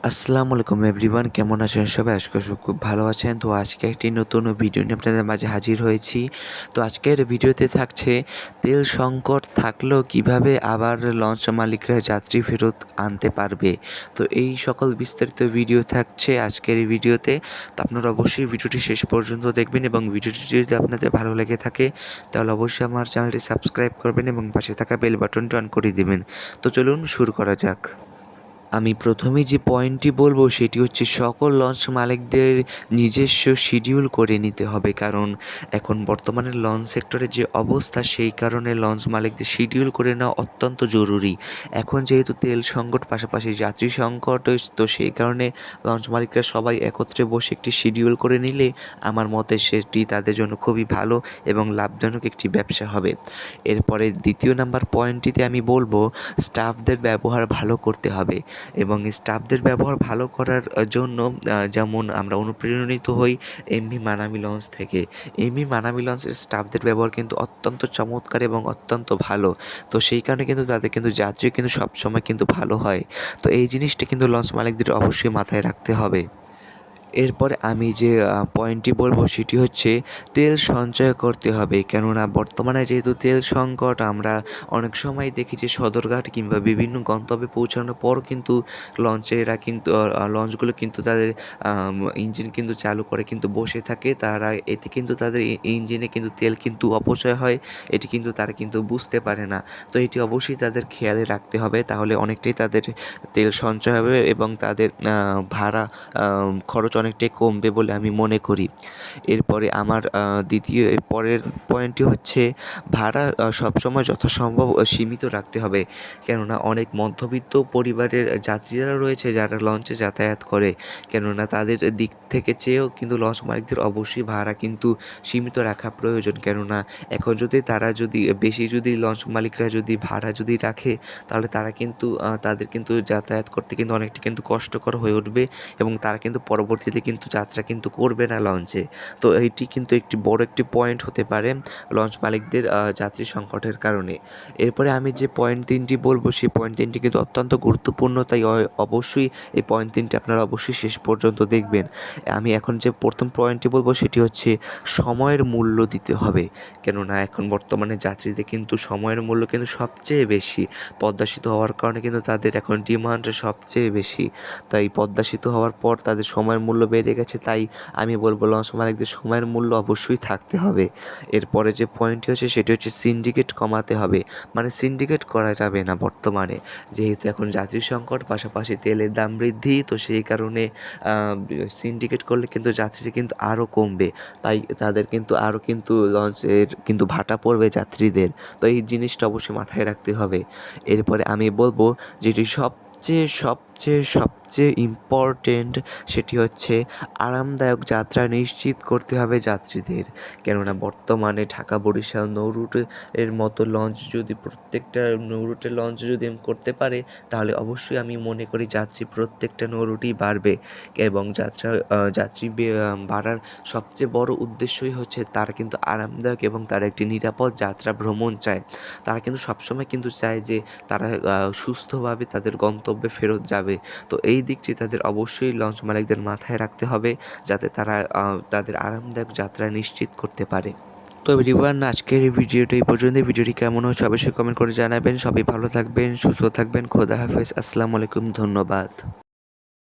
আসসালামু আলাইকুম এভরিওয়ান, কেমন আছেন সবাই? আশা করি খুব ভালো আছেন। তো আজকে একটি নতুন ভিডিও নিয়ে আপনাদের মাঝে হাজির হয়েছি। তো আজকের ভিডিওতে থাকছে তেল সংকট থাকলেও কিভাবে আবার লঞ্চ মালিকরা যাত্রী ফেরত আনতে পারবে। তো এই সকল বিস্তারিত ভিডিও থাকছে আজকের এই ভিডিওতে। তো আপনারা অবশ্যই ভিডিওটি শেষ পর্যন্ত দেখবেন এবং ভিডিওটি যদি আপনাদের ভালো লেগে থাকে তাহলে অবশ্যই আমার চ্যানেলটি সাবস্ক্রাইব করবেন এবং পাশে থাকা বেল বাটনটি অন করে দিবেন। তো চলুন শুরু করা যাক। আমি প্রথমেই যে পয়েন্টটি বলবো সেটি হচ্ছে সকল লঞ্চ মালিকদের নিজস্ব শিডিউল করে নিতে হবে, কারণ এখন বর্তমানে লঞ্চ সেক্টরের যে অবস্থা সেই কারণে লঞ্চ মালিকদের শিডিউল করে নেওয়া অত্যন্ত জরুরি। এখন যেহেতু তেল সংকট পাশাপাশি যাত্রী সংকট, তো সেই কারণে লঞ্চ মালিকরা সবাই একত্রে বসে একটি শিডিউল করে নিলে আমার মতে সেটি তাদের জন্য খুবই ভালো এবং লাভজনক একটি ব্যবসা হবে। এরপরে দ্বিতীয় নাম্বার পয়েন্টটিতে আমি বলবো স্টাফদের ব্যবহার ভালো করতে হবে এবং স্টাফদের ব্যবহার ভালো করার জন্য যেমন আমরা অনুপ্রেরণিত হই এমভি মানামি লঞ্চ থেকে। এমভি মানামি লঞ্চের স্টাফদের ব্যবহার কিন্তু অত্যন্ত চমৎকার এবং অত্যন্ত ভালো। তো সেই কারণে কিন্তু তাদের কিন্তু যাত্রী কিন্তু সবসময় কিন্তু ভালো হয়। তো এই জিনিসটা কিন্তু লঞ্চ মালিকদের অবশ্যই মাথায় রাখতে হবে। এরপরে আমি যে পয়েন্টটি বলবো সেটি হচ্ছে তেল সঞ্চয় করতে হবে, কেননা বর্তমানে যেহেতু তেল সংকট, আমরা অনেক সময় দেখি যে সদরঘাট কিংবা বিভিন্ন গন্তব্যে পৌঁছানোর পর কিন্তু লঞ্চেরা কিন্তু লঞ্চগুলো কিন্তু তাদের ইঞ্জিন কিন্তু চালু করে কিন্তু বসে থাকে। তারা এতে কিন্তু তাদের ইঞ্জিনে কিন্তু তেল কিন্তু অপচয় হয়, এটি কিন্তু তারা কিন্তু বুঝতে পারে না। তো এটি অবশ্যই তাদের খেয়ালে রাখতে হবে, তাহলে অনেকটাই তাদের তেল সঞ্চয় হবে এবং তাদের ভাড়া খরচ অনেকটাই কমবে বলে আমি মনে করি। এরপরে আমার দ্বিতীয় পরের পয়েন্টটি হচ্ছে ভাড়া সবসময় যথাসম্ভব সীমিত রাখতে হবে, কেননা অনেক মধ্যবিত্ত পরিবারের যাত্রীরা রয়েছে যারা লঞ্চে যাতায়াত করে। কেননা তাদের দিক থেকে চেয়েও কিন্তু লঞ্চ মালিকদের অবশ্যই ভাড়া কিন্তু সীমিত রাখা প্রয়োজন, কেননা এখন যদি তারা যদি বেশি যদি লঞ্চ মালিকরা যদি ভাড়া যদি রাখে তাহলে তারা কিন্তু তাদের কিন্তু যাতায়াত করতে কিন্তু অনেকটা কিন্তু কষ্টকর হয়ে উঠবে এবং তারা কিন্তু পরবর্তীতে কিন্তু যাত্রা কিন্তু করবে না লঞ্চে। তো এইটি কিন্তু একটি বড় একটি পয়েন্ট হতে পারে লঞ্চ মালিকদের যাত্রী সংকটের কারণে। এরপরে আমি যে পয়েন্ট 3টি বলবো সেই পয়েন্ট 3টি কিন্তু অত্যন্ত গুরুত্বপূর্ণ, তাই অবশ্যই এই পয়েন্ট 3টি আপনারা অবশ্যই শেষ পর্যন্ত দেখবেন। আমি এখন যে প্রথম পয়েন্টটি বলবো সেটি হচ্ছে সময়ের মূল্য দিতে হবে, কেননা এখন বর্তমানে যাত্রীদের কিন্তু সময়ের মূল্য কিন্তু সবচেয়ে বেশি। পদ্মা সেতু হওয়ার কারণে কিন্তু তাদের এখন ডিমান্ড সবচেয়ে বেশি। তাই পদ্মা সেতু হওয়ার পর তাদের সময়ের মূল্য বেড়ে গেছে, তাই আমি বলবো লঞ্চ মালিকদের সময়ের মূল্য অবশ্যই থাকতে হবে। এরপরে যে পয়েন্টটি হচ্ছে সেটি হচ্ছে সিন্ডিকেট কমাতে হবে, মানে সিন্ডিকেট করা যাবে না বর্তমানে, যেহেতু এখন যাত্রী সংকট পাশাপাশি তেলের দাম বৃদ্ধি। তো সেই কারণে সিন্ডিকেট করলে কিন্তু যাত্রীরা কিন্তু আরও কমবে, তাই তাদের কিন্তু আরও কিন্তু লঞ্চের কিন্তু ভাটা পড়বে যাত্রীদের। তো এই জিনিসটা অবশ্যই মাথায় রাখতে হবে। এরপরে আমি বলবো যেটি সবচেয়ে সবচেয়ে সবচেয়ে ইম্পর্টেন্ট সেটি হচ্ছে আরামদায়ক যাত্রা নিশ্চিত করতে হবে যাত্রীদের, কেননা বর্তমানে ঢাকা বরিশাল নৌ রুটের মতো লঞ্চ যদি প্রত্যেকটা নৌ রুটের লঞ্চ যদি করতে পারে তাহলে অবশ্যই আমি মনে করি যাত্রী প্রত্যেকটা নৌ রুটেই বাড়বে এবং যাত্রী বাড়ার সবচেয়ে বড় উদ্দেশ্যই হচ্ছে তারা কিন্তু আরামদায়ক এবং তারা একটি নিরাপদ যাত্রা ভ্রমণ চায়। তারা কিন্তু সবসময় কিন্তু চায় যে তারা সুস্থভাবে তাদের গন্তব্যে ফেরত যাবে। তো এই দিকটি তাদের অবশ্যই লঞ্চ মালিকদের মাথায় রাখতে হবে, যাতে তারা তাদের আরামদায়ক যাত্রা নিশ্চিত করতে পারে। তো এভরিওয়ান, আজকের এই ভিডিওটা এই পর্যন্ত। ভিডিওটি কেমন হচ্ছে অবশ্যই কমেন্ট করে জানাবেন। সবাই ভালো থাকবেন, সুস্থ থাকবেন। খোদা হাফেজ, আসসালামু আলাইকুম, ধন্যবাদ।